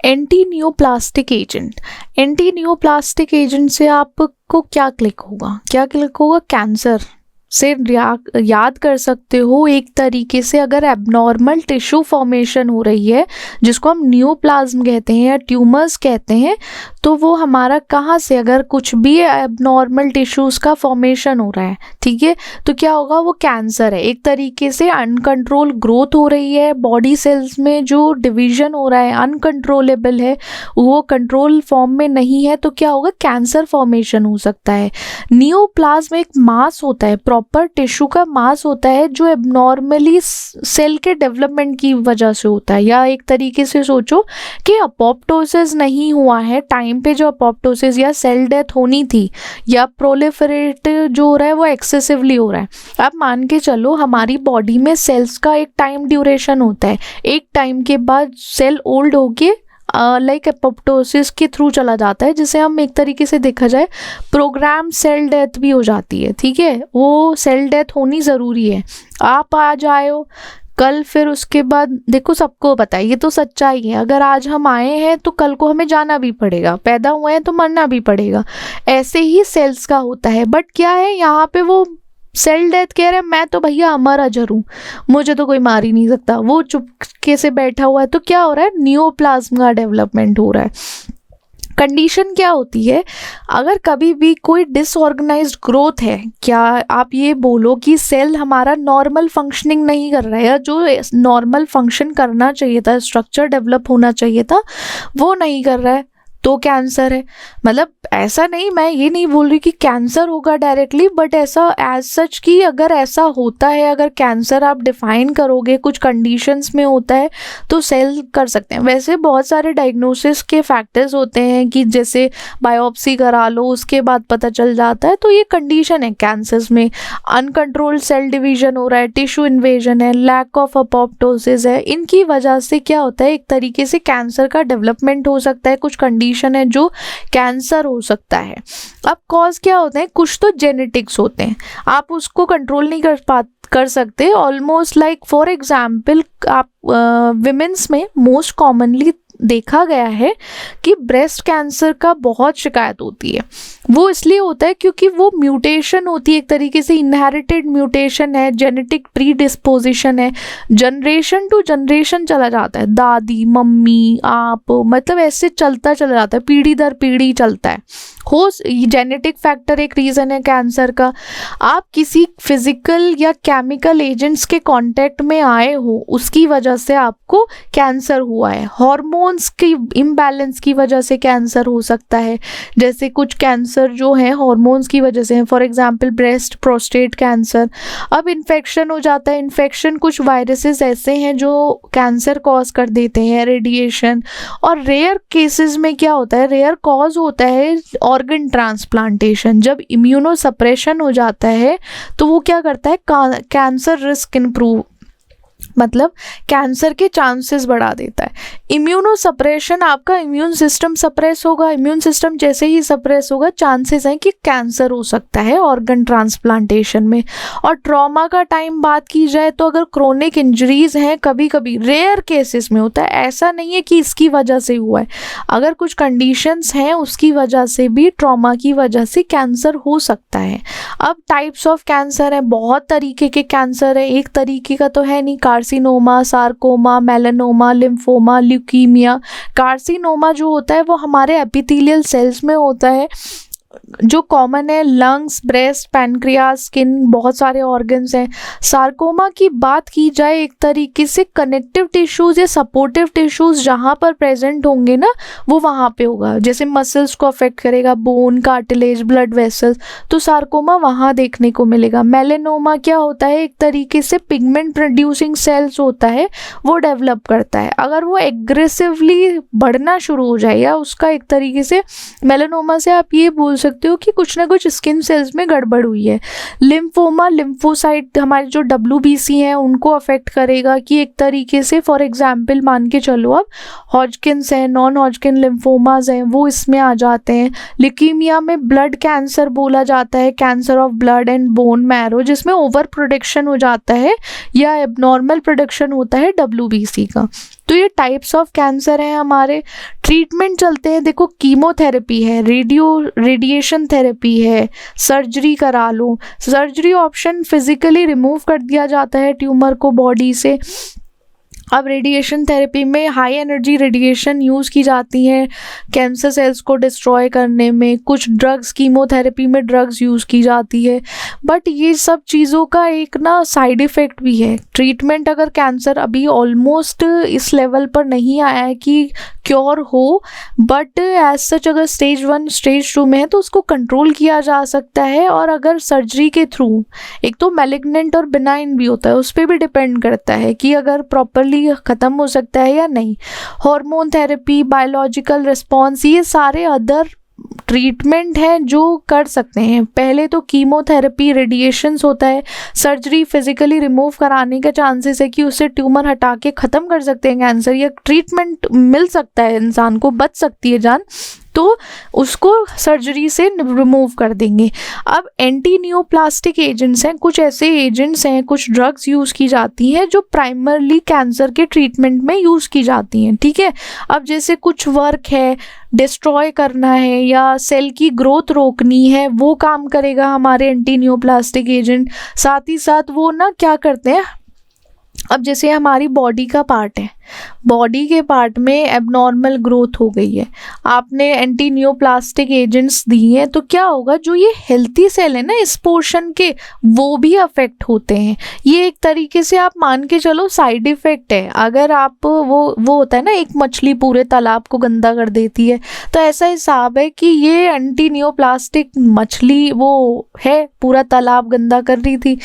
Anti neoplastic agent. Anti neoplastic agent से आपको क्या क्लिक होगा? कैंसर से याद कर सकते हो एक तरीके से। अगर एबनॉर्मल टिश्यू फॉर्मेशन हो रही है, जिसको हम नियोप्लाज्म कहते हैं या ट्यूमर्स कहते हैं, तो वो हमारा कहाँ से, अगर कुछ भी एबनॉर्मल टिश्यूज का फॉर्मेशन हो रहा है, ठीक है, तो क्या होगा? वो कैंसर है। एक तरीके से अनकंट्रोल ग्रोथ हो रही है बॉडी सेल्स में, जो डिवीजन हो रहा है अनकंट्रोलेबल है, वो कंट्रोल फॉर्म में नहीं है, तो क्या होगा? कैंसर फॉर्मेशन हो सकता है। नियोप्लाज्म एक मास होता है, प्रॉपर टिश्यू का मास होता है, जो एबनॉर्मली सेल के डेवलपमेंट की वजह से होता है। या एक तरीके से सोचो कि अपोप्टोसिस नहीं हुआ है टाइम पे, जो अपोप्टोसिस या सेल डेथ होनी थी, या प्रोलिफरेट जो हो रहा है वो एक्सेसिवली हो रहा है। अब मान के चलो हमारी बॉडी में सेल्स का एक टाइम ड्यूरेशन होता है, एक टाइम के बाद सेल ओल्ड होके लाइक एपोप्टोसिस के थ्रू चला जाता है, जिसे हम एक तरीके से देखा जाए प्रोग्राम सेल डेथ भी हो जाती है, ठीक है। वो सेल डेथ होनी ज़रूरी है। आप आज आए हो कल, फिर उसके बाद देखो सबको पता है, ये तो सच्चाई है, अगर आज हम आए हैं तो कल को हमें जाना भी पड़ेगा, पैदा हुए हैं तो मरना भी पड़ेगा। ऐसे ही सेल्स का होता है। बट क्या है यहाँ पे, वो सेल डेथ कह रहे हैं, मैं तो भैया अमर अजर हूँ, मुझे तो कोई मार ही नहीं सकता, वो चुपके से बैठा हुआ है। तो क्या हो रहा है? नियोप्लाज्म का डेवलपमेंट हो रहा है। कंडीशन क्या होती है? अगर कभी भी कोई डिसऑर्गेनाइज्ड ग्रोथ है, क्या आप ये बोलो कि सेल हमारा नॉर्मल फंक्शनिंग नहीं कर रहा है, या जो नॉर्मल फंक्शन करना चाहिए था, स्ट्रक्चर डेवलप होना चाहिए था, वो नहीं कर रहा है, तो कैंसर है। मतलब ऐसा नहीं, मैं ये नहीं बोल रही कि कैंसर होगा डायरेक्टली, बट ऐसा एज सच कि अगर ऐसा होता है, अगर कैंसर आप डिफाइन करोगे कुछ कंडीशंस में होता है, तो सेल कर सकते हैं। वैसे बहुत सारे डायग्नोसिस के फैक्टर्स होते हैं कि जैसे बायोप्सी करा लो, उसके बाद पता चल जाता है। तो ये कंडीशन है कैंसर्स में, अनकंट्रोल्ड सेल डिवीजन हो रहा है, टिश्यू इन्वेजन है, लैक ऑफ अपोप्टोसिस है, इनकी वजह से क्या होता है, एक तरीके से कैंसर का डेवलपमेंट हो सकता है। कुछ कंडीशन है जो कैंसर हो सकता है। अब कॉज क्या होते हैं? कुछ तो जेनेटिक्स होते हैं, आप उसको कंट्रोल नहीं कर सकते। ऑलमोस्ट लाइक फॉर एग्जाम्पल, आप विमेंस में मोस्ट कॉमनली देखा गया है कि ब्रेस्ट कैंसर का बहुत शिकायत होती है। वो इसलिए होता है क्योंकि वो म्यूटेशन होती है, एक तरीके से इनहेरिटेड म्यूटेशन है, जेनेटिक प्रीडिस्पोजिशन है, जनरेशन टू जनरेशन चला जाता है, दादी मम्मी आप, मतलब ऐसे चलता चला जाता है, पीढ़ी दर पीढ़ी चलता है। हो जेनेटिक फैक्टर एक रीज़न है कैंसर का। आप किसी फिजिकल या केमिकल एजेंट्स के कांटेक्ट में आए हो, उसकी वजह से आपको कैंसर हुआ है। हार्मोन्स की इम्बैलेंस की वजह से कैंसर हो सकता है, जैसे कुछ कैंसर जो है हार्मोन्स की वजह से है, for example breast prostate cancer. अब इन्फेक्शन हो जाता है, इन्फेक्शन कुछ वायरसेस ऐसे हैं जो कैंसर कॉज कर देते हैं, रेडिएशन। और रेयर केसेस में क्या होता है, रेयर कॉज होता है ऑर्गन ट्रांसप्लांटेशन। जब इम्यूनो सप्रेशन हो जाता है तो वो क्या करता है, कैंसर रिस्क इंप्रूव, मतलब कैंसर के चांसेस बढ़ा देता है। इम्यूनो सप्रेशन, आपका इम्यून सिस्टम सप्रेस होगा, इम्यून सिस्टम जैसे ही सप्रेस होगा, चांसेस हैं कि कैंसर हो सकता है ऑर्गन ट्रांसप्लांटेशन में। और ट्रॉमा का टाइम बात की जाए तो अगर क्रोनिक इंजरीज हैं, कभी कभी रेयर केसेस में होता है, ऐसा नहीं है कि इसकी वजह से हुआ है, अगर कुछ कंडीशंस हैं उसकी वजह से भी, ट्रॉमा की वजह से कैंसर हो सकता है। अब टाइप्स ऑफ कैंसर है, बहुत तरीके के कैंसर है, एक तरीके का तो है नहीं। Carcinoma, sarcoma, melanoma, lymphoma, leukaemia. Carcinoma जो होता है वो हमारे एपिथेलियल सेल्स में होता है, जो कॉमन है लंग्स, ब्रेस्ट, पैनक्रियाज, स्किन, बहुत सारे ऑर्गन्स हैं। सार्कोमा की बात की जाए, एक तरीके से कनेक्टिव टिश्यूज या सपोर्टिव टिश्यूज जहाँ पर प्रेजेंट होंगे ना, वो वहाँ पे होगा, जैसे मसल्स को अफेक्ट करेगा, बोन, कार्टिलेज, ब्लड वेसल्स, तो सार्कोमा वहाँ देखने को मिलेगा। मेलेनोमा क्या होता है, एक तरीके से पिगमेंट प्रोड्यूसिंग सेल्स होता है, वो डेवलप करता है। अगर वो एग्रेसिवली बढ़ना शुरू हो जाए, या उसका एक तरीके से मेलेनोमा से आप ये बोल सकते हो कि कुछ ना कुछ स्किन सेल्स में गड़बड़ हुई है। लिम्फोमा, लिम्फोसाइट, हमारे जो WBC हैं उनको अफेक्ट करेगा, कि एक तरीके से फॉर एग्जांपल मान के चलो अब हॉजकिन्स है, नॉन हॉजकिन लिम्फोमाज हैं, वो इसमें आ जाते हैं। ल्यूकीमिया में ब्लड कैंसर बोला जाता है, cancer of blood and bone marrow, जिसमें ओवर प्रोडक्शन हो जाता है या एबनॉर्मल प्रोडक्शन होता है WBC का। तो ये टाइप्स ऑफ कैंसर हैं हमारे। ट्रीटमेंट चलते हैं, देखो कीमोथेरेपी है, रेडिएशन थेरेपी है, सर्जरी करा लो। सर्जरी ऑप्शन फिजिकली रिमूव कर दिया जाता है ट्यूमर को बॉडी से। अब रेडिएशन थेरेपी में हाई एनर्जी रेडिएशन यूज़ की जाती हैं कैंसर सेल्स को डिस्ट्रॉय करने में। कुछ ड्रग्स, कीमोथेरेपी में ड्रग्स यूज़ की जाती है। बट ये सब चीज़ों का एक ना साइड इफ़ेक्ट भी है। ट्रीटमेंट अगर कैंसर अभी ऑलमोस्ट इस लेवल पर नहीं आया है कि क्योर हो, बट एज सच अगर स्टेज 1 स्टेज 2 में है तो उसको कंट्रोल किया जा सकता है। और अगर सर्जरी के थ्रू, एक तो मैलिग्नेंट और बिनाइन भी होता है, उस पर भी डिपेंड करता है कि अगर प्रॉपरली ख़त्म हो सकता है या नहीं। हार्मोन थेरेपी, बायोलॉजिकल रिस्पॉन्स, ये सारे अदर ट्रीटमेंट हैं जो कर सकते हैं। पहले तो कीमोथेरेपी, रेडिएशंस होता है, सर्जरी फिजिकली रिमूव कराने का चांसेस है कि उससे ट्यूमर हटा के ख़त्म कर सकते हैं कैंसर, या ट्रीटमेंट मिल सकता है, इंसान को बच सकती है जान, तो उसको सर्जरी से रिमूव कर देंगे। अब एंटी नियोप्लास्टिक एजेंट्स हैं, कुछ ऐसे एजेंट्स हैं, कुछ ड्रग्स यूज़ की जाती हैं जो प्राइमरली कैंसर के ट्रीटमेंट में यूज़ की जाती हैं, ठीक है। अब जैसे कुछ वर्क है, डिस्ट्रॉय करना है या सेल की ग्रोथ रोकनी है, वो काम करेगा हमारे एंटी नियोप्लास्टिक एजेंट। साथ ही साथ वो ना क्या करते हैं, अब जैसे हमारी बॉडी का पार्ट है, बॉडी के पार्ट में एबनॉर्मल ग्रोथ हो गई है, आपने एंटी नियोप्लास्टिक एजेंट्स दिए हैं, तो क्या होगा, जो ये हेल्थी सेल है ना इस पोर्शन के, वो भी अफेक्ट होते हैं। ये एक तरीके से आप मान के चलो साइड इफ़ेक्ट है। अगर आप वो होता है ना, एक मछली पूरे तालाब को गंदा कर देती है, तो ऐसा हिसाब है कि ये एंटी नियोप्लास्टिक मछली वो है, पूरा तालाब गंदा कर रही थी,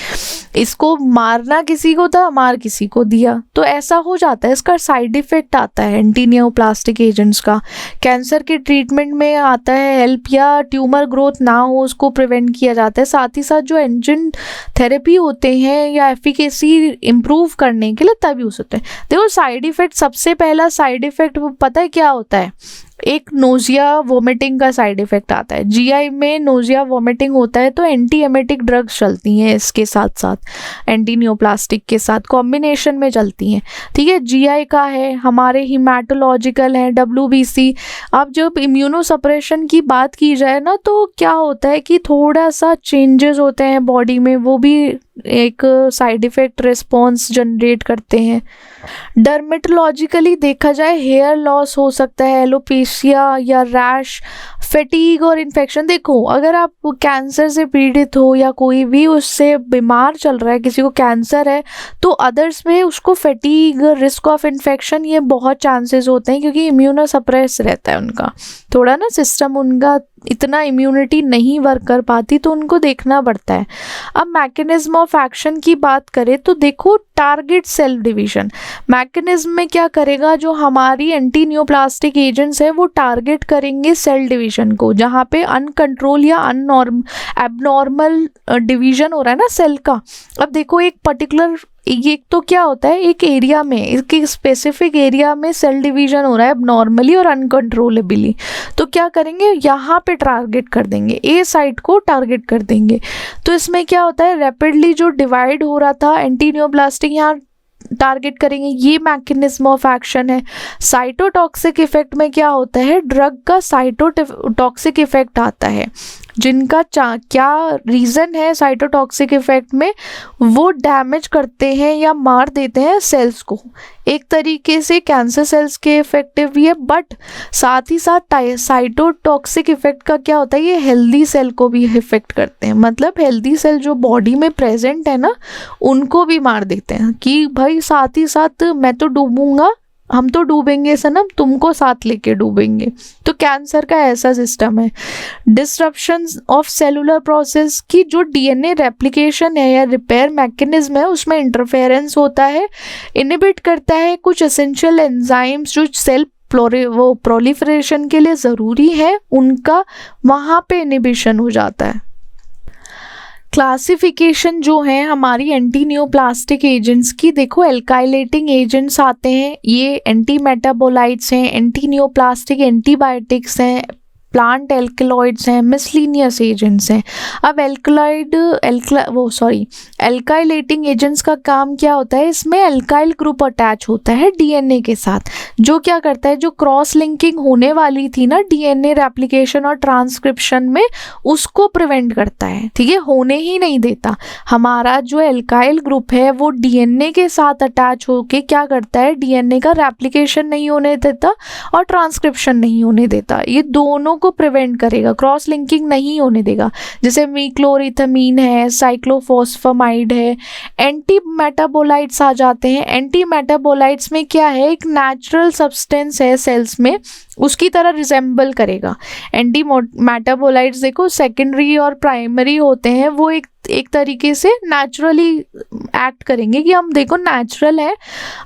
इसको मारना किसी को था, मार किसी को दिया, तो ऐसा हो जाता है। इसका साइड इफेक्ट आता है एंटी नियोप्लास्टिक एजेंट्स का। कैंसर के ट्रीटमेंट में आता है हेल्प, या ट्यूमर ग्रोथ ना हो उसको प्रिवेंट किया जाता है। साथ ही साथ जो एंजिन थेरेपी होते हैं या एफिकेसी इम्प्रूव करने के लिए तब यूज़ होते हैं। देखो साइड इफेक्ट, सबसे पहला साइड इफेक्ट पता है क्या होता है, एक नोजिया वोमिटिंग का साइड इफेक्ट आता है। जीआई में नोजिया वोमिटिंग होता है तो एंटी एमेटिक ड्रग्स चलती हैं, इसके साथ साथ एंटी नियोप्लास्टिक के साथ कॉम्बिनेशन में चलती हैं, ठीक है। जीआई का है, हमारे हीमेटोलॉजिकल है, WBC। अब जब इम्यूनोसप्रेशन की बात की जाए ना, तो क्या होता है कि थोड़ा सा चेंजेस होते हैं बॉडी में, वो भी एक साइड इफ़ेक्ट रिस्पॉन्स जनरेट करते हैं। डर्मेटोलॉजिकली देखा जाए, हेयर लॉस हो सकता है, एलोपेशिया या रैश, फैटीग और इन्फेक्शन। देखो अगर आप कैंसर से पीड़ित हो या कोई भी उससे बीमार चल रहा है, किसी को कैंसर है, तो अदर्स में उसको फैटीग, रिस्क ऑफ इन्फेक्शन, ये बहुत चांसेस होते हैं, क्योंकि इम्यूनोसप्रेस रहता है उनका थोड़ा ना सिस्टम, उनका इतना इम्यूनिटी नहीं वर्क कर पाती, तो उनको देखना पड़ता है। अब मैकेनिज्म ऑफ एक्शन की बात करें तो देखो, टारगेट सेल डिवीजन मैकेनिज्म में क्या करेगा, जो हमारी एंटी नियोप्लास्टिक एजेंट्स है वो टारगेट करेंगे सेल डिवीजन को, जहाँ पे अनकंट्रोल या एबनॉर्मल डिवीजन हो रहा है ना सेल का। अब देखो एक पर्टिकुलर, ये तो क्या होता है, एक एरिया में, एक स्पेसिफिक एरिया में सेल डिवीजन हो रहा है नॉर्मली और अनकंट्रोलेबली, तो क्या करेंगे, यहाँ पे टारगेट कर देंगे, ए साइट को टारगेट कर देंगे। तो इसमें क्या होता है, रैपिडली जो डिवाइड हो रहा था एंटी नियोप्लास्टिक यहाँ टारगेट करेंगे, ये मैकेनिज्म ऑफ एक्शन है। साइटोटॉक्सिक इफेक्ट में क्या होता है, ड्रग का साइटोटॉक्सिक इफेक्ट आता है, जिनका क्या रीज़न है साइटोटॉक्सिक इफेक्ट में, वो डैमेज करते हैं या मार देते हैं सेल्स को। एक तरीके से कैंसर सेल्स के इफेक्टिव भी है, बट साथ ही साथ साइटोटॉक्सिक इफेक्ट का क्या होता है, ये हेल्दी सेल को भी इफेक्ट करते हैं। मतलब हेल्दी सेल जो बॉडी में प्रेजेंट है ना, उनको भी मार देते हैं कि भाई साथ ही साथ मैं तो डूबूंगा, हम तो डूबेंगे सनम, तुमको साथ लेके डूबेंगे। तो कैंसर का ऐसा सिस्टम है। डिसरप्शन ऑफ सेलुलर प्रोसेस की जो डीएनए रेप्लिकेशन है या रिपेयर मैकेनिज्म है, उसमें इंटरफेरेंस होता है, इनहिबिट करता है कुछ एसेंशियल एंजाइम्स जो सेल प्रोलिफरेशन के लिए ज़रूरी है, उनका वहाँ पे इनहिबिशन हो जाता है। क्लासिफिकेशन जो है हमारी एंटी नियोप्लास्टिक एजेंट्स की, देखो एल्काइलेटिंग एजेंट्स आते हैं, ये एंटी मेटाबोलाइट्स हैं, एंटी नियोप्लास्टिक एंटीबायोटिक्स हैं, प्लांट एल्कलॉइड्स हैं, मिसलिनियस एजेंट्स हैं। अब एल्काइलेटिंग एजेंट्स का काम क्या होता है, इसमें एल्काइल ग्रुप अटैच होता है डीएनए के साथ, जो क्या करता है, जो क्रॉस लिंकिंग होने वाली थी ना डीएनए रेप्लिकेशन और ट्रांसक्रिप्शन में, उसको प्रिवेंट करता है, ठीक है, होने ही नहीं देता। हमारा जो एल्काइल ग्रुप है वो डीएनए के साथ अटैच होके क्या करता है, डीएनए का रेप्लिकेशन नहीं होने देता और ट्रांसक्रिप्शन नहीं होने देता, ये दोनों को प्रिवेंट करेगा, क्रॉस लिंकिंग नहीं होने देगा। जैसे मीक्लोरिथामीन है, साइक्लोफॉस्फामाइड है, एंटी मेटाबोलाइट्स आ जाते हैं। एंटी मेटाबोलाइट्स में क्या है, एक नेचुरल सब्सटेंस है सेल्स में, उसकी तरह रिजेंबल करेगा। एंटी मेटाबोलाइट्स देखो सेकेंडरी और प्राइमरी होते हैं, वो एक तरीके से नेचुरली एक्ट करेंगे कि हम देखो नेचुरल है,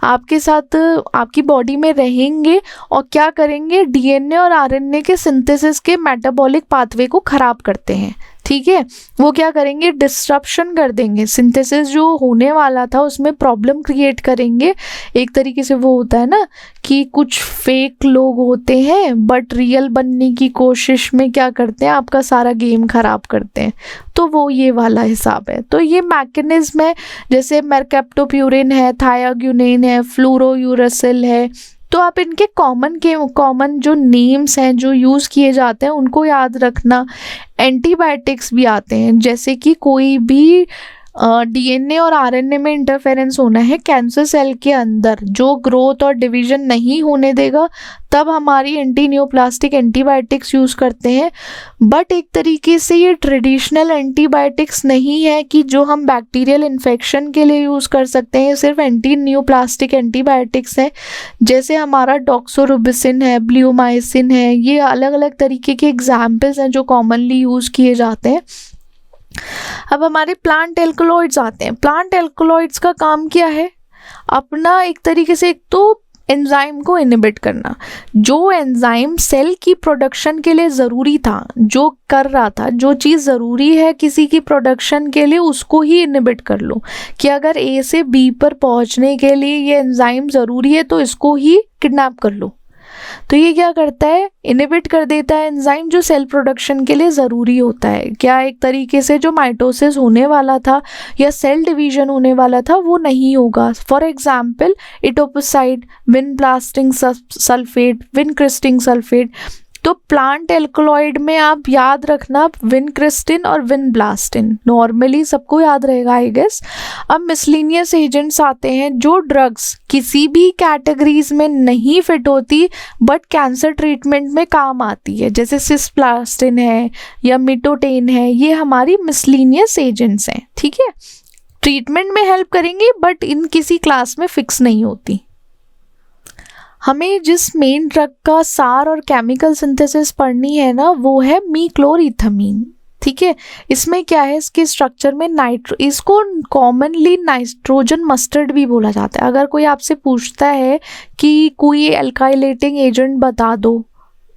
आपके साथ आपकी बॉडी में रहेंगे और क्या करेंगे, डीएनए और आरएनए के सिंथेसिस के मेटाबॉलिक पाथवे को खराब करते हैं, ठीक है। वो क्या करेंगे, डिस्ट्रप्शन कर देंगे, सिंथेसिस जो होने वाला था उसमें प्रॉब्लम क्रिएट करेंगे। एक तरीके से वो होता है ना कि कुछ फेक लोग होते हैं बट रियल बनने की कोशिश में क्या करते हैं, आपका सारा गेम खराब करते हैं, तो वो ये वाला हिसाब है। तो ये मैकेनिज्म है, जैसे मेरकैप्टोप्यूरिन है, थायाग्युनेन है, फ्लूरोयूरेसिल है। तो आप इनके कॉमन जो नेम्स हैं जो यूज़ किए जाते हैं उनको याद रखना। एंटीबायोटिक्स भी आते हैं, जैसे कि कोई भी डीएनए और आरएनए में इंटरफेरेंस होना है कैंसर सेल के अंदर, जो ग्रोथ और डिवीजन नहीं होने देगा, तब हमारी एंटी न्यूप्लास्टिक एंटीबायोटिक्स यूज़ करते हैं। बट एक तरीके से ये ट्रेडिशनल एंटीबायोटिक्स नहीं है कि जो हम बैक्टीरियल इन्फेक्शन के लिए यूज़ कर सकते हैं, सिर्फ एंटी न्यूप्लास्टिक एंटीबायोटिक्स हैं। जैसे हमारा डॉक्सोरुबिसिन है, ब्ल्यूमाइसिन है, ये अलग अलग तरीके के एग्जाम्पल्स हैं जो कॉमनली यूज़ किए जाते हैं। अब हमारे प्लांट एल्कलॉइड्स आते हैं। प्लांट एल्कलॉइड्स का काम क्या है, अपना एक तरीके से एक तो एंजाइम को इनहिबिट करना। जो एंजाइम सेल की प्रोडक्शन के लिए ज़रूरी था, जो कर रहा था, जो चीज़ ज़रूरी है किसी की प्रोडक्शन के लिए, उसको ही इनहिबिट कर लो कि अगर ए से बी पर पहुंचने के लिए ये एंजाइम ज़रूरी है तो इसको ही किडनैप कर लो। तो ये क्या करता है, इनहिबिट कर देता है एंजाइम जो सेल प्रोडक्शन के लिए ज़रूरी होता है। क्या एक तरीके से जो माइटोसिस होने वाला था या सेल डिवीजन होने वाला था वो नहीं होगा। For example etoposide, vinblastine sulphate, vincristine sulphate. तो प्लांट एल्कलॉइड में आप याद रखना विनक्रिस्टिन और विनब्लास्टिन, नॉर्मली सबको याद रहेगा आई गेस। अब मिसलिनियस एजेंट्स आते हैं, जो ड्रग्स किसी भी कैटेगरीज में नहीं फिट होती बट कैंसर ट्रीटमेंट में काम आती है, जैसे सिस्प्लास्टिन है या मिटोटेन है, ये हमारी मिसलिनियस एजेंट्स हैं, ठीक है। ट्रीटमेंट में हेल्प करेंगी बट इन किसी क्लास में फिक्स नहीं होती। हमें जिस मेन ड्रग का सार और केमिकल सिंथेसिस पढ़नी है ना, वो है मीक्लोरिथामीन, ठीक है। इसमें क्या है, इसके स्ट्रक्चर में इसको कॉमनली नाइट्रोजन मस्टर्ड भी बोला जाता है। अगर कोई आपसे पूछता है कि कोई एल्काइलेटिंग एजेंट बता दो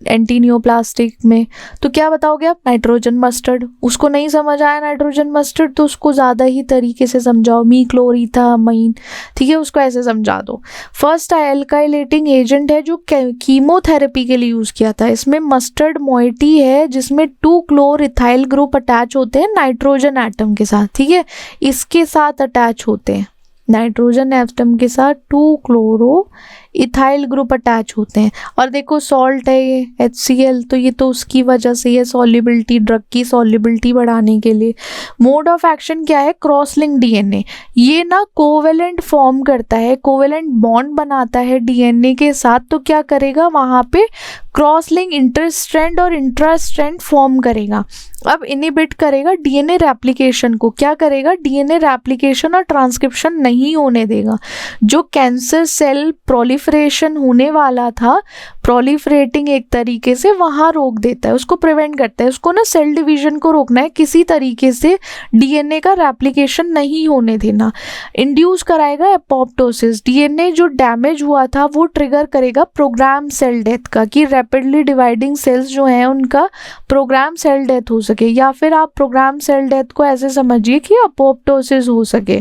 एंटी न्यूप्लास्टिक में, तो क्या बताओगे आप, नाइट्रोजन मस्टर्ड। उसको नहीं समझ आया नाइट्रोजन मस्टर्ड तो उसको ज़्यादा ही तरीके से समझाओ, मीक्लोरिथामीन, ठीक है, उसको ऐसे समझा दो। फर्स्ट एल्काइलेटिंग एजेंट है जो कीमोथेरेपी के लिए यूज़ किया था। इसमें मस्टर्ड मोइटी है जिसमें 2 इथाइल ग्रुप अटैच होते हैं नाइट्रोजन एटम के साथ, ठीक है, इसके साथ अटैच होते हैं, नाइट्रोजन एटम के साथ 2 इथाइल ग्रुप अटैच होते हैं। और देखो सॉल्ट है ये HCl, तो ये तो उसकी वजह से ये सॉल्युबिलिटी, ड्रग की सॉल्युबिलिटी बढ़ाने के लिए। मोड ऑफ एक्शन क्या है, क्रॉस लिंक डीएनए, ये ना कोवेलेंट फॉर्म करता है, कोवेलेंट बॉन्ड बनाता है डीएनए के साथ, तो क्या करेगा, वहाँ पे क्रॉस लिंक इंटरस्ट्रैंड और इंट्रास्ट्रैंड फॉर्म करेगा। अब इनहिबिट करेगा डीएनए रेप्लिकेशन को, क्या करेगा, डीएनए रेप्लिकेशन और ट्रांसक्रिप्शन नहीं होने देगा। जो कैंसर सेल प्रोलिफरेशन होने वाला था, प्रोलिफरेटिंग एक तरीके से वहाँ रोक देता है, उसको प्रिवेंट करता है। उसको ना सेल डिवीजन को रोकना है, किसी तरीके से डीएनए का रेप्लिकेशन नहीं होने देना। इंड्यूस कराएगा एपोप्टोसिस, डीएनए जो डैमेज हुआ था वो ट्रिगर करेगा प्रोग्राम सेल डेथ का, कि रैपिडली डिवाइडिंग सेल्स जो हैं उनका प्रोग्राम सेल डेथ हो सके, या फिर आप प्रोग्राम सेल डेथ को ऐसे समझिए कि अपोप्टोसिस हो सके,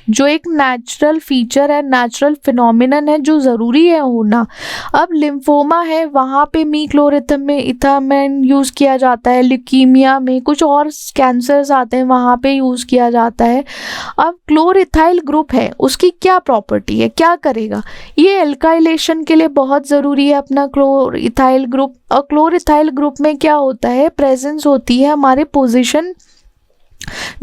जो एक नेचुरल फीचर है, नेचुरल फिनोमिनन है जो ज़रूरी है होना। अब लिम्फोमा है, वहाँ पे मीक्लोरेथामिन यूज़ किया जाता है। ल्यूकीमिया में, कुछ और कैंसर्स आते हैं वहाँ पे यूज़ किया जाता है। अब क्लोरइथाइल ग्रुप है, उसकी क्या प्रॉपर्टी है, क्या करेगा, ये एल्काइलेशन के लिए बहुत ज़रूरी है अपना क्लोरइथाइल ग्रुप। और क्लोरइथाइल ग्रुप में क्या होता है, प्रेजेंस होती है हमारे पोजीशन,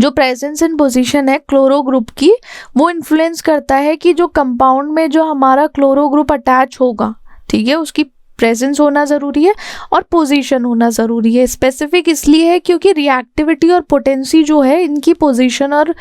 जो प्रेजेंस इन पोजीशन है क्लोरो ग्रुप की, वो इन्फ्लुएंस करता है कि जो कंपाउंड में जो हमारा क्लोरो ग्रुप अटैच होगा, ठीक है, उसकी प्रेजेंस होना ज़रूरी है और पोजीशन होना ज़रूरी है। स्पेसिफिक इसलिए है क्योंकि रिएक्टिविटी और पोटेंसी जो है इनकी पोजीशन और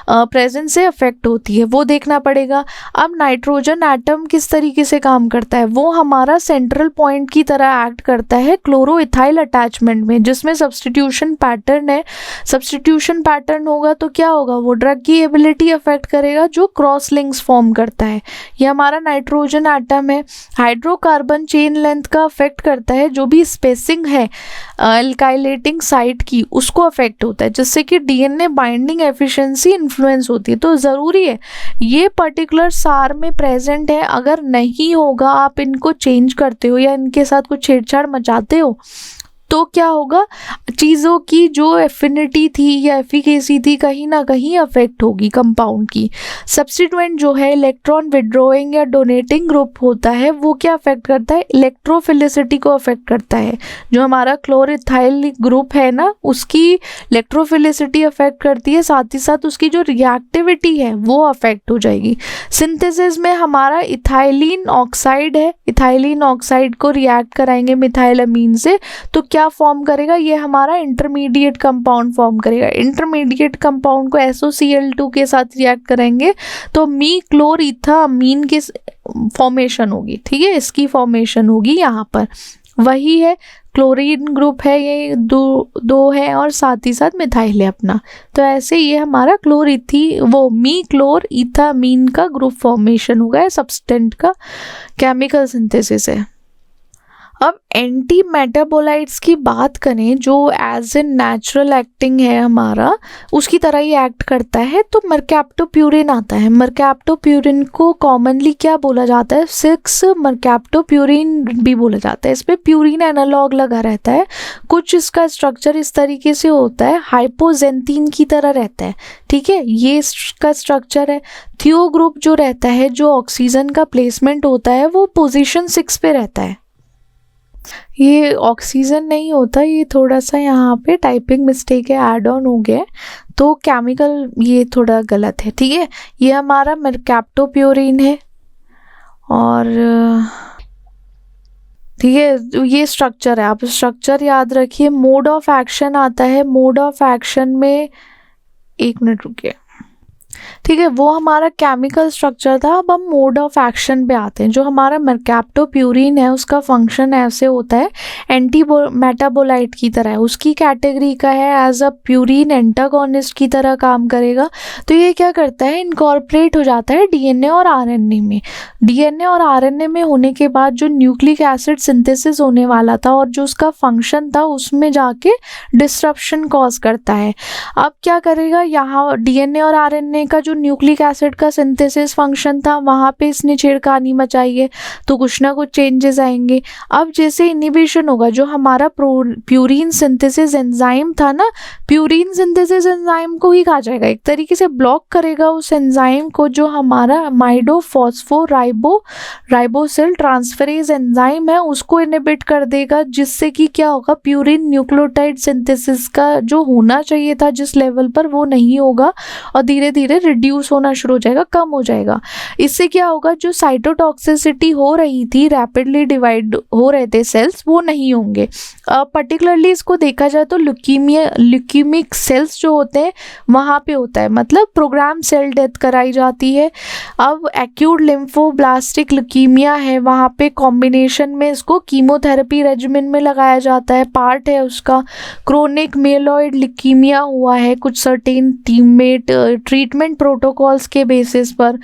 प्रेजेंस से अफेक्ट होती है, वो देखना पड़ेगा। अब नाइट्रोजन एटम किस तरीके से काम करता है, वो हमारा सेंट्रल पॉइंट की तरह एक्ट करता है क्लोरोइथाइल अटैचमेंट में, जिसमें सब्सटीट्यूशन पैटर्न है। सब्सटीट्यूशन पैटर्न होगा तो क्या होगा, वो ड्रग की एबिलिटी अफेक्ट करेगा जो क्रॉस लिंक्स फॉर्म करता है। ये हमारा नाइट्रोजन एटम है। हाइड्रोकार्बन चेन लेंथ का अफेक्ट करता है, जो भी स्पेसिंग है अल्काइलेटिंग साइट की उसको अफेक्ट होता है, जिससे कि डीएनए बाइंडिंग एफिशिएंसी इन्फ्लुएंस होती है। तो ज़रूरी है ये पर्टिकुलर सार में प्रेजेंट है, अगर नहीं होगा, आप इनको चेंज करते हो या इनके साथ कुछ छेड़छाड़ मचाते हो, तो क्या होगा, चीज़ों की जो एफिनिटी थी या एफिकेसी थी कहीं ना कहीं अफेक्ट होगी कंपाउंड की। सब्स्टिट्यूएंट जो है इलेक्ट्रॉन विड्रॉइंग या डोनेटिंग ग्रुप होता है, वो क्या अफेक्ट करता है, इलेक्ट्रोफिलिसिटी को अफेक्ट करता है। जो हमारा क्लोरइथाइल ग्रुप है ना, उसकी इलेक्ट्रोफिलिसिटी अफेक्ट करती है, साथ ही साथ उसकी जो रिएक्टिविटी है वो अफेक्ट हो जाएगी। सिंथेसिस में हमारा इथाइलिन ऑक्साइड है, इथाइलिन ऑक्साइड को रिएक्ट कराएंगे मिथाइलअमीन से, तो क्या फॉर्म करेगा, ये हमारा इंटरमीडिएट कंपाउंड फॉर्म करेगा। इंटरमीडिएट कंपाउंड को SOCl2 के साथ रिएक्ट करेंगे तो मीक्लोरइथामीन की फॉर्मेशन होगी, ठीक है, इसकी फॉर्मेशन होगी यहाँ पर। वही है क्लोरीन ग्रुप है, ये दो है और साथ ही साथ मिथाइल है अपना। तो ऐसे ये हमारा मीक्लोरइथामीन का ग्रुप फॉर्मेशन होगा, है सब्सटेंट का केमिकल सिंथेसिस है। अब एंटी मेटाबोलाइट्स की बात करें, जो एज ए नेचुरल एक्टिंग है हमारा, उसकी तरह ही एक्ट करता है, तो मरकैप्टोप्यूरिन आता है। मरकैप्टोप्यूरिन को कॉमनली क्या बोला जाता है, 6 मरकैप्टोप्यूरिन भी बोला जाता है। इस पर प्यूरिन एनालॉग लगा रहता है। कुछ इसका स्ट्रक्चर इस तरीके से होता है, हाइपोजेंथीन की तरह रहता है, ठीक है, ये इसका स्ट्रक्चर है। थियो ग्रुप जो रहता है, जो ऑक्सीजन का प्लेसमेंट होता है, वो पोजीशन 6 पे रहता है। ये ऑक्सीजन नहीं होता, ये थोड़ा सा यहाँ पे टाइपिंग मिस्टेक है, ऐड ऑन हो गया, तो केमिकल ये थोड़ा गलत है, ठीक है। ये हमारा मरकैप्टोप्यूरिन है और ठीक है, ये स्ट्रक्चर है, आप स्ट्रक्चर याद रखिए। मोड ऑफ एक्शन आता है, मोड ऑफ एक्शन में 1 मिनट रुकिए, ठीक है, वो हमारा केमिकल स्ट्रक्चर था। अब हम मोड ऑफ एक्शन पे आते हैं। जो हमारा मरकैप्टोप्यूरिन है, उसका फंक्शन ऐसे होता है, एंटी मेटाबोलाइट की तरह है, उसकी कैटेगरी का है, एज अ प्यूरिन एंटागोनिस्ट की तरह काम करेगा। तो ये क्या करता है, इनकॉर्पोरेट हो जाता है डीएनए और आरएनए में। डीएनए और आरएनए में होने के बाद जो न्यूक्लिक एसिड सिंथेसिस होने वाला था और जो उसका फंक्शन था, उसमें जाके डिस्ट्रप्शन कॉज करता है। अब क्या करेगा, यहाँ डीएनए और आरएनए का जो न्यूक्लिक एसिड का सिंथेसिस फंक्शन था, वहाँ पे इसने छेड़खानी मचाई है, तो कुछ ना कुछ चेंजेस आएंगे। अब जैसे इनिबिशन होगा, जो हमारा प्यूरिन सिंथेसिस एंजाइम था ना, प्यूरिन सिंथेसिस एंजाइम को ही कहा जाएगा, एक तरीके से ब्लॉक करेगा उस एंजाइम को, जो हमारा राइबोसिल ट्रांसफरेज एंजाइम है, उसको इनिबिट कर देगा, जिससे कि क्या होगा, प्यूरिन न्यूक्लियोटाइड सिंथेसिस का जो होना चाहिए था जिस लेवल पर, वो नहीं होगा और धीरे धीरे रिड्यूस होना शुरू हो जाएगा, कम हो जाएगा। इससे क्या होगा, जो साइटोटॉक्सिसिटी हो रही थी, रैपिडली डिवाइड हो रहे थे सेल्स, वो नहीं होंगे। पर्टिकुलरली इसको देखा जाए तो ल्यूकीमिक सेल्स जो होते हैं वहाँ पे होता है, मतलब प्रोग्राम सेल डेथ कराई जाती है। अब एक्यूट लिम्फोब्लास्टिक ल्यूकीमिया है, वहाँ पे कॉम्बिनेशन में इसको कीमोथेरेपी रेजिमेन में लगाया जाता है, पार्ट है उसका। क्रोनिक मेलोइड ल्यूकीमिया हुआ है, कुछ सर्टेन ट्रीटमेंट ट्रीटमेंट प्रोटोकॉल्स के बेसिस पर।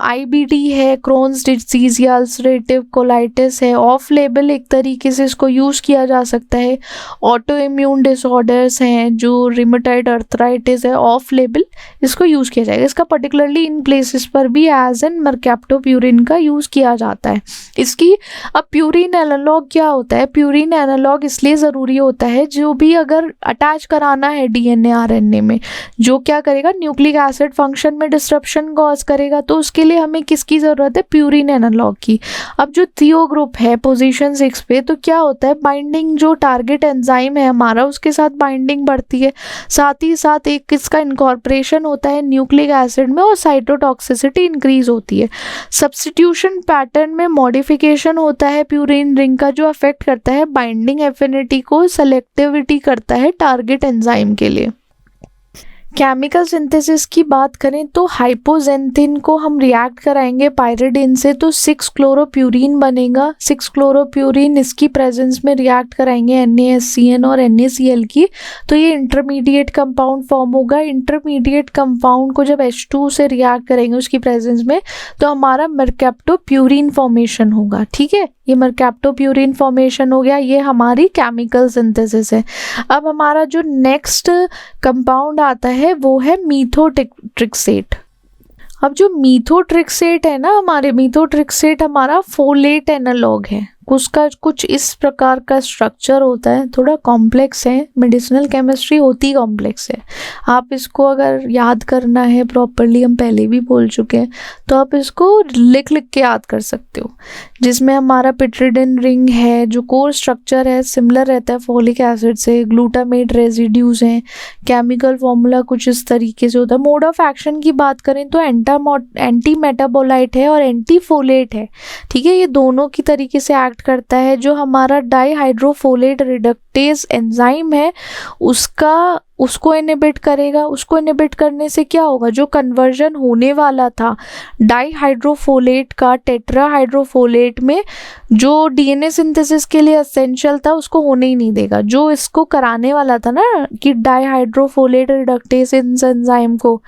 IBD है, क्रोन्स डिजीज या अल्सरेटिव कोलाइटिस है, ऑफ लेबल एक तरीके से इसको यूज़ किया जा सकता है। ऑटो इम्यून डिसऑर्डर्स हैं, जो रिमेटॉइड अर्थराइटिस है, ऑफ लेबल इसको यूज़ किया जाएगा। इसका पर्टिकुलरली इन प्लेसेस पर भी एज एन मर्कैप्टोप्यूरिन का यूज़ किया जाता है। इसकी अब प्यूरिन एनालॉग क्या होता है? प्यूरिन एनालॉग इसलिए ज़रूरी होता है, जो भी अगर अटैच कराना है DNA RNA में, जो क्या करेगा, न्यूक्लिक एसिड फंक्शन में डिस्ट्रप्शन कॉज करेगा, तो उसके लिए हमें किसकी ज़रूरत है? प्यूरिन एनालॉग की। अब जो थियो ग्रुप है पोजीशन 6 पे, तो क्या होता है, बाइंडिंग जो टारगेट एंजाइम है हमारा उसके साथ बाइंडिंग बढ़ती है, साथ ही साथ एक इसका इनकॉर्पोरेशन होता है न्यूक्लिक एसिड में और साइटोटॉक्सिसिटी इंक्रीज होती है। सब्स्टिट्यूशन पैटर्न में मॉडिफिकेशन होता है प्यूरिन रिंग का, जो अफेक्ट करता है बाइंडिंग एफिनिटी को, सेलेक्टिविटी करता है टारगेट एंजाइम के लिए। केमिकल सिंथेसिस की बात करें तो हाइपोजेंथिन को हम रिएक्ट कराएंगे पायरिडिन से, तो 6-क्लोरोप्यूरिन बनेगा। 6-क्लोरोप्यूरिन इसकी प्रेजेंस में रिएक्ट कराएंगे NaSCN और NaCl की, तो ये इंटरमीडिएट कंपाउंड फॉर्म होगा। इंटरमीडिएट कंपाउंड को जब H2 से रिएक्ट करेंगे उसकी प्रेजेंस में, तो हमारा मर्कैप्टोप्यूरिन फॉर्मेशन होगा। ठीक है, ये मर्कैप्टोप्यूरिन फॉर्मेशन हो गया, ये हमारी केमिकल सिंथेसिस है। अब हमारा जो नेक्स्ट कंपाउंड आता है वो है मीथोट्रिक्सेट। अब जो मीथोट्रिक्सेट है ना, हमारे मीथोट्रिक्सेट हमारा फोलेट एनालॉग है। उसका कुछ इस प्रकार का स्ट्रक्चर होता है, थोड़ा कॉम्प्लेक्स है, मेडिसिनल केमिस्ट्री होती कॉम्प्लेक्स है। आप इसको अगर याद करना है प्रॉपरली, हम पहले भी बोल चुके हैं, तो आप इसको लिख के याद कर सकते हो। जिसमें हमारा पिट्रिडिन रिंग है, जो कोर स्ट्रक्चर है सिमिलर रहता है फोलिक एसिड से, ग्लूटामेट रेजिड्यूज हैं, केमिकल फॉर्मूला कुछ इस तरीके से होता है। मोड ऑफ एक्शन की बात करें तो एंटी मेटाबोलाइट है और एंटी फोलेट है। ठीक है, ये दोनों की तरीके से एक्ट करता है। जो हमारा डाईहाइड्रोफोलेट रिडक्टेज एंजाइम है उसको इनहिबिट करेगा। उसको इनहिबिट करने से क्या होगा, जो कन्वर्जन होने वाला था डाईहाइड्रोफोलेट का टेट्राहाइड्रोफोलेट में, जो DNA सिंथेसिस के लिए एसेंशियल था, उसको होने ही नहीं देगा। जो इसको कराने वाला था ना कि डाईहाइड्रोफोलेट रिडक्टेज एंजाइम को,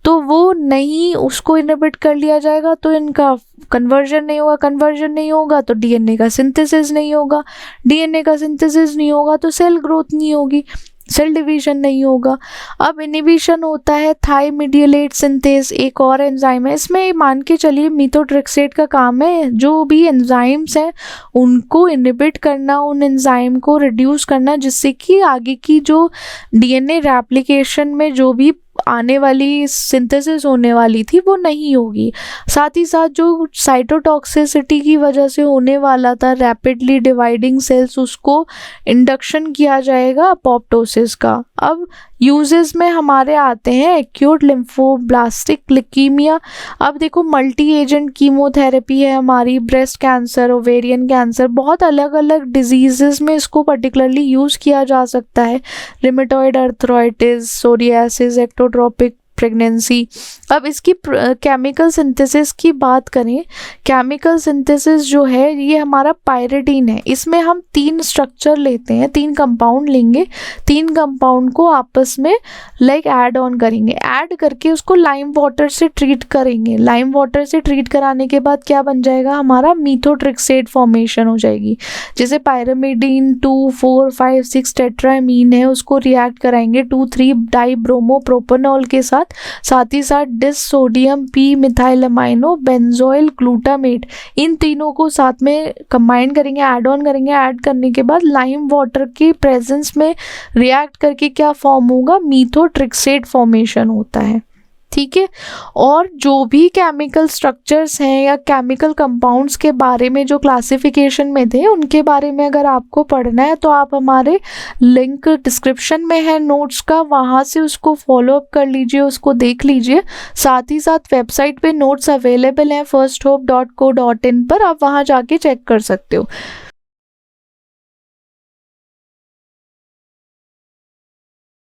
तो वो नहीं, उसको इनहिबिट कर लिया जाएगा, तो इनका कन्वर्जन नहीं होगा तो DNA का सिंथेसिस नहीं होगा। DNA का सिंथेसिस नहीं होगा तो सेल ग्रोथ नहीं होगी, सेल डिवीजन नहीं होगा। अब इनहिबिशन होता है थाइमिडियलेट सिंथेस, एक और एंजाइम है। इसमें मान के चलिए मीथोट्रिक्सेट का काम है जो भी एंजाइम्स हैं उनको इनहिबिट करना, उन एंजाइम को रिड्यूस करना, जिससे कि आगे की जो DNA रेप्लिकेशन में जो भी आने वाली सिंथेसिस होने वाली थी वो नहीं होगी। साथ ही साथ जो साइटोटॉक्सिसिटी की वजह से होने वाला था रैपिडली डिवाइडिंग सेल्स, उसको इंडक्शन किया जाएगा अपोप्टोसिस का। अब यूजेस में हमारे आते हैं एक्यूट लिम्फोब्लास्टिक लिकीमिया। अब देखो मल्टी एजेंट कीमोथेरेपी है हमारी, ब्रेस्ट कैंसर, ओवेरियन कैंसर, बहुत अलग अलग डिजीजेस में इसको पर्टिकुलरली यूज़ किया जा सकता है। Rheumatoid arthritis, psoriasis, ectopic pregnancy. अब इसकी केमिकल सिंथेसिस की बात करें, केमिकल सिंथेसिस जो है ये हमारा पायरिडीन है। इसमें हम 3 स्ट्रक्चर लेते हैं, 3 कंपाउंड लेंगे, 3 कंपाउंड को आपस में ऐड ऑन करेंगे, ऐड करके उसको लाइम वाटर से ट्रीट करेंगे। लाइम वाटर से ट्रीट कराने के बाद क्या बन जाएगा, हमारा मीथोट्रिक्सेट फॉर्मेशन हो जाएगी। जैसे पायरामिडीन 2, 4, 5, 6 टेट्रामीन है, उसको रिएक्ट कराएंगे 2,3 डाइब्रोमोप्रोपेनॉल के साथ ही साथ disodium P methylamino benzoyl glutamate, इन तीनों को साथ में कंबाइन करेंगे, ऐड ऑन करेंगे। ऐड करने के बाद लाइम वाटर की प्रेजेंस में रिएक्ट करके क्या फॉर्म होगा, मीथोट्रिक्सेट फॉर्मेशन होता है। ठीक है, और जो भी केमिकल स्ट्रक्चर्स हैं या केमिकल कंपाउंड्स के बारे में जो क्लासिफिकेशन में थे, उनके बारे में अगर आपको पढ़ना है तो आप हमारे लिंक डिस्क्रिप्शन में है नोट्स का, वहाँ से उसको फॉलो अप कर लीजिए, उसको देख लीजिए। साथ ही साथ वेबसाइट पे नोट्स अवेलेबल हैं firsthope.co.in पर, आप वहाँ जाके चेक कर सकते हो।